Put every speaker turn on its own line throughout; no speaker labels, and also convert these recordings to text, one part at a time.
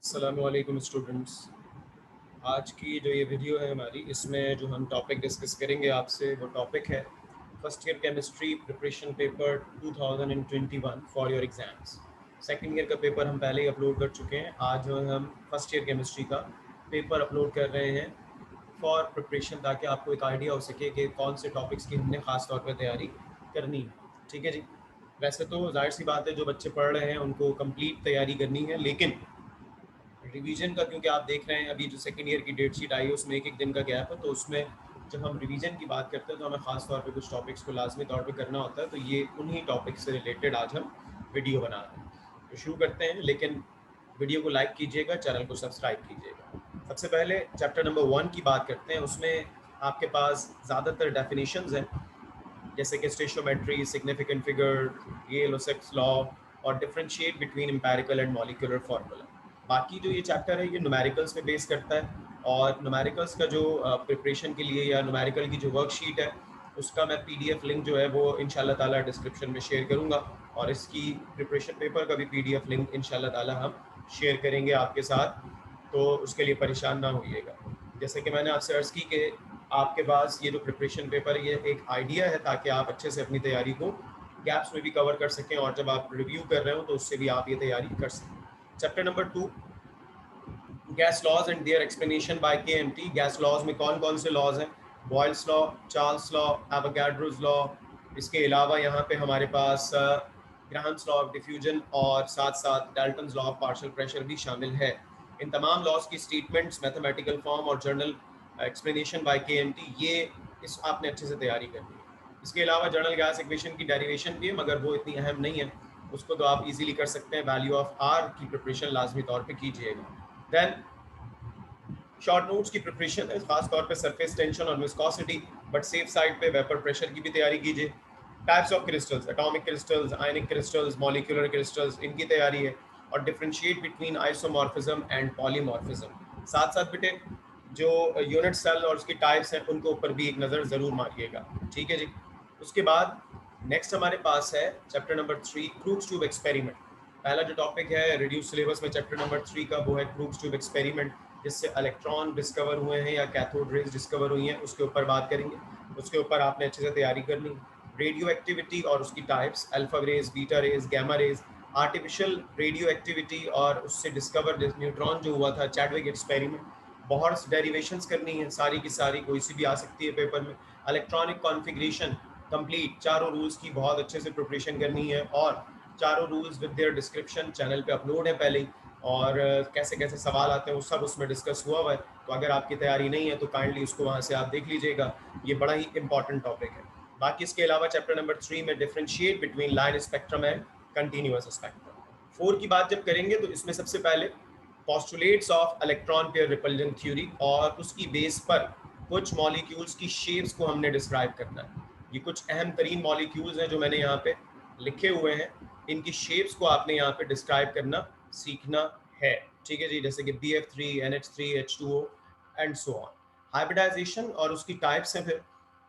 अस्सलामुअलैकुम स्टूडेंट्स। आज की जो ये वीडियो है हमारी, इसमें जो हम टॉपिक डिस्कस करेंगे आपसे, वो टॉपिक है first year chemistry preparation paper 2021 for your exams. Second year का पेपर हम पहले ही अपलोड कर चुके हैं। आज जो हम फर्स्ट ईयर केमिस्ट्री का पेपर अपलोड कर रहे हैं फॉर प्रिपरेशन, ताकि आपको एक आइडिया हो सके कि कौन से टॉपिक्स की हमने ख़ास तौर पर तैयारी करनी है। ठीक है जी। वैसे तो जाहिर सी बात है, जो बच्चे पढ़ रहे हैं उनको कंप्लीट तैयारी करनी है, लेकिन रिवीजन का, क्योंकि आप देख रहे हैं अभी जो सेकंड ईयर की डेट शीट आई है उसमें एक एक दिन का गैप है, तो उसमें जब हम रिवीजन की बात करते हैं तो हमें ख़ास तौर पे कुछ टॉपिक्स को लाजमी तौर पे करना होता है। तो ये उन्हीं टॉपिक्स से रिलेटेड आज हम वीडियो बना रहे हैं। तो शुरू करते हैं, लेकिन वीडियो को लाइक कीजिएगा, चैनल को सब्सक्राइब कीजिएगा। सबसे पहले चैप्टर नंबर 1 की बात करते हैं। उसमें आपके पास ज़्यादातर डेफिनेशंस हैं, जैसे कि स्टेशियोमेट्री, सिग्निफिकेंट फिगर, ये लोसेक्स लॉ और differentiate between empirical and molecular formula. बाकी जो ये चैप्टर है ये न्यूमेरिकल्स पे बेस करता है, और न्यूमेरिकल्स का जो प्रिपरेशन के लिए या न्यूमेरिकल की जो वर्कशीट है उसका मैं पीडीएफ लिंक जो है वो इंशाल्लाह ताला डिस्क्रिप्शन में शेयर करूँगा, और इसकी प्रिपरेशन पेपर का भी पीडीएफ लिंक इंशाल्लाह ताला हम शेयर करेंगे आपके साथ, तो उसके लिए परेशान ना होइएगा। जैसे कि मैंने आपसे अर्ज़ की कि आपके पास ये जो प्रिपरेशन पेपर, ये एक आइडिया है ताकि आप अच्छे से अपनी तैयारी को गैप्स में भी कवर कर सकें, और जब आप रिव्यू कर रहे हो तो उससे भी आप ये तैयारी कर सकें। Chapter number 2, gas laws and their explanation by KMT. Gas laws में कौन कौन से लॉज हैं? Boyle's law, Charles law, Avogadro's law. इसके अलावा यहाँ पे हमारे पास ग्राहम्स लॉ ऑफ डिफ्यूजन और साथ साथ Dalton's law of partial pressure भी शामिल है। इन तमाम लॉज की स्टेटमेंट्स, मैथमेटिकल फॉर्म और जर्नल एक्सप्लेनेशन बाय केएमटी, ये इस आपने अच्छे से तैयारी करनी है। इसके अलावा जर्नल गैस इक्वेशन की डेरिवेशन भी है, मगर वो इतनी अहम नहीं है, उसको तो आप इजीली कर सकते हैं। वैल्यू ऑफ आर की प्रिपरेशन लाजमी तौर पे कीजिएगा। देन शॉर्ट नोट्स की प्रिपरेशन है, खास तौर पे सरफेस टेंशन और विस्कोसिटी, बट सेफ साइड पे वेपर प्रेशर की भी तैयारी कीजिए। Types of crystals, atomic crystals, ionic crystals, molecular crystals, इनकी तैयारी है। और differentiate between isomorphism and polymorphism. साथ साथ बेटे जो यूनिट सेल और उसकी टाइप्स हैं उनको ऊपर भी एक नज़र ज़रूर मारिएगा। ठीक है जी। उसके बाद नेक्स्ट हमारे पास है chapter number 3, crooks tube experiment. पहला जो टॉपिक है रिड्यूस सिलेबस में चैप्टर नंबर 3 का, वो है क्रूक्स ट्यूब एक्सपेरिमेंट, जिससे इलेक्ट्रॉन डिस्कवर हुए हैं या कैथोड रेज डिस्कवर हुई हैं, उसके ऊपर बात करेंगे। उसके ऊपर आपने अच्छे से तैयारी करनी। रेडियो एक्टिविटी और उसकी types, alpha rays, beta rays, gamma rays, artificial radio activity और उससे डिस्कवर न्यूट्रॉन जो हुआ था, चैडविक एक्सपेरिमेंट। बहुत डेरिवेशंस करनी है, सारी की सारी, कोई सी भी आ सकती है पेपर में। इलेक्ट्रॉनिक कॉन्फ़िगरेशन कंप्लीट, चारों रूल्स की बहुत अच्छे से प्रिपरेशन करनी है, और चारों rules with their description channel पे अपलोड है पहले ही, और कैसे कैसे सवाल आते हैं वो सब उसमें डिस्कस हुआ हुआ है। तो अगर आपकी तैयारी नहीं है तो काइंडली उसको वहाँ से आप देख लीजिएगा, ये बड़ा ही इंपॉर्टेंट टॉपिक है। बाकी इसके अलावा चैप्टर नंबर 3 में differentiate between line spectrum and continuous spectrum. 4 की बात जब करेंगे तो इसमें सबसे पहले postulates of electron pair repulsion theory, और उसकी बेस पर कुछ मॉलिक्यूल्स की शेप्स को हमने डिस्क्राइब करना है। ये कुछ अहम तरीन मॉलिक्यूल्स हैं जो मैंने यहाँ पे लिखे हुए हैं, इनकी शेप्स को आपने यहाँ पे डिस्क्राइब करना सीखना है। ठीक है जी। जैसे कि BF3, NH3, H2O and so on. Hybridisation और उसकी टाइप्स हैं फिर,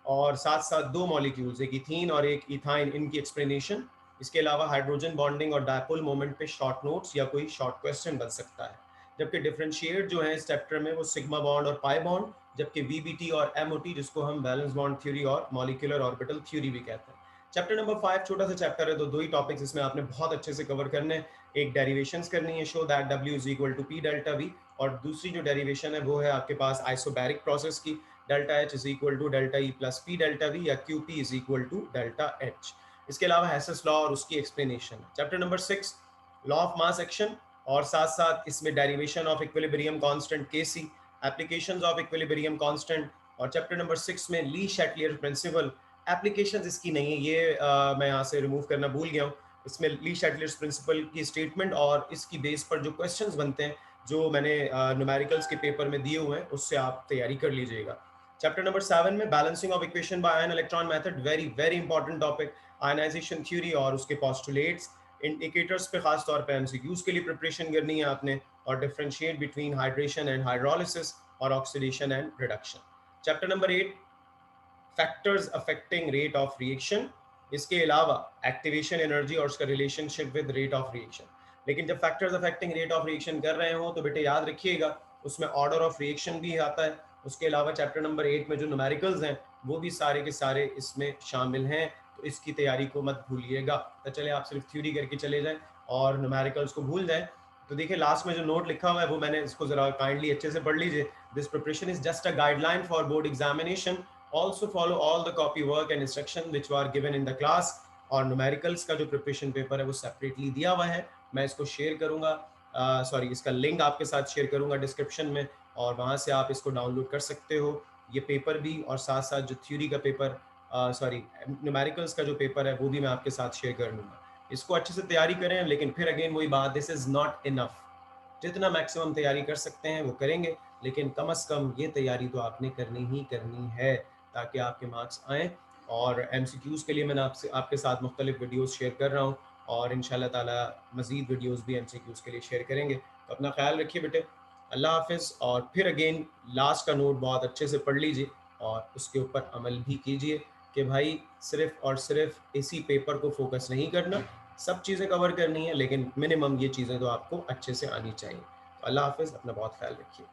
और साथ साथ दो मॉलिक्यूल्स, एक इथीन और एक इथाइन, इनकी एक्सप्लेनेशन। इसके अलावा हाइड्रोजन बॉन्डिंग और डायपोल मोमेंट पे शॉर्ट नोट्स या कोई शॉर्ट क्वेश्चन बन सकता है। जबकि डिफरेंशिएट जो है इस चैप्टर में वो सिग्मा बॉन्ड और पाई बॉन्ड, जबकि VBT और MOT जिसको हम बैलेंस बॉन्ड थ्योरी और मॉलिक्यूलर ऑर्बिटल थ्योरी भी कहते हैं। चैप्टर नंबर 5 छोटा सा चैप्टर है, तो दो ही टॉपिक्स इसमें आपने बहुत अच्छे से कवर करने हैं। एक डेरिवेशंस करनी है, show that W is equal to P delta V, और दूसरी जो डेरिवेशन है वो है आपके पास आइसोबैरिक प्रोसेस की, delta H is equal to delta E plus P delta V, या QP is equal to delta H। इसके अलावा हेसेस लॉ और उसकी explanation. Chapter number 6, law of mass action, और साथ साथ इसमें derivation of equilibrium constant Kc, applications of equilibrium constant. और चैप्टर नंबर 6 में ली शैटलियर प्रिंसिपल, एप्लीकेशंस इसकी नहीं है, ये मैं यहाँ से रिमूव करना भूल गया हूँ। इसमें ली शैटलियर प्रिंसिपल की स्टेटमेंट और इसकी बेस पर जो क्वेश्चंस बनते हैं, जो मैंने न्यूमेरिकल्स के पेपर में दिए हुए हैं, उससे आप तैयारी कर लीजिएगा। चैप्टर नंबर 7 में balancing of equation by ion electron method, very very important topic. Ionization theory और उसके पोस्टुलेट्स, इंडिकेटर्स पे खास तौर पे MCQs के लिए प्रिपरेशन करनी है आपने, और differentiate between hydration and hydrolysis और oxidation and reduction. Chapter number 8, factors affecting rate of reaction. इसके अलावा एक्टिवेशन एनर्जी और उसका relationship with rate of reaction. लेकिन जब factors affecting rate of reaction कर रहे हो तो बेटे याद रखिएगा उसमें ऑर्डर ऑफ रिएक्शन भी आता है। उसके अलावा चैप्टर नंबर 8 में जो न्यूमेरिकल्स हैं वो भी सारे के सारे इसमें शामिल हैं, तो इसकी तैयारी को मत भूलिएगा। तो चले आप सिर्फ थ्योरी करके चले जाएं और न्यूमेरिकल्स को भूल जाएं। तो देखिए लास्ट में जो नोट लिखा हुआ है वो मैंने इसको जरा काइंडली अच्छे से पढ़ लीजिए। This preparation is just a guideline for board examination, also follow all the copy work and instruction which are given in the class. और न्यूमेरिकल्स का जो प्रिपरेशन पेपर है वो सेपरेटली दिया हुआ है, मैं इसको शेयर करूंगा, सॉरी इसका लिंक आपके साथ शेयर करूंगा डिस्क्रिप्शन में, और वहाँ से आप इसको डाउनलोड कर सकते हो ये पेपर भी, और साथ साथ जो थ्योरी का पेपर, सॉरी न्यूमेरिकल्स का जो पेपर है वो भी मैं आपके साथ शेयर कर लूँगा। इसको अच्छे से तैयारी करें, लेकिन फिर अगेन वही बात, दिस इज़ नॉट इनफ। जितना मैक्सिमम तैयारी कर सकते हैं वो करेंगे, लेकिन कम अज़ कम ये तैयारी तो आपने करनी ही करनी है ताकि आपके मार्क्स आएँ। और एमसीक्यूज़ के लिए मैंने आपसे आपके साथ मुख्तलिफ वीडियोज़ शेयर कर रहा हूँ, और इंशाल्लाह ताला मज़ीद वीडियोज़ भी एमसीक्यूज़ के लिए शेयर करेंगे। तो अपना ख्याल रखिए बेटे, अल्लाह हाफ़िज़। और फिर अगेन लास्ट का नोट बहुत अच्छे से पढ़ लीजिए और उसके ऊपर अमल भी कीजिए कि भाई सिर्फ़ और सिर्फ इसी पेपर को फोकस नहीं करना, सब चीज़ें कवर करनी है, लेकिन मिनिमम ये चीज़ें तो आपको अच्छे से आनी चाहिए। तो अल्लाह हाफ़िज़, अपना बहुत ख्याल रखिए।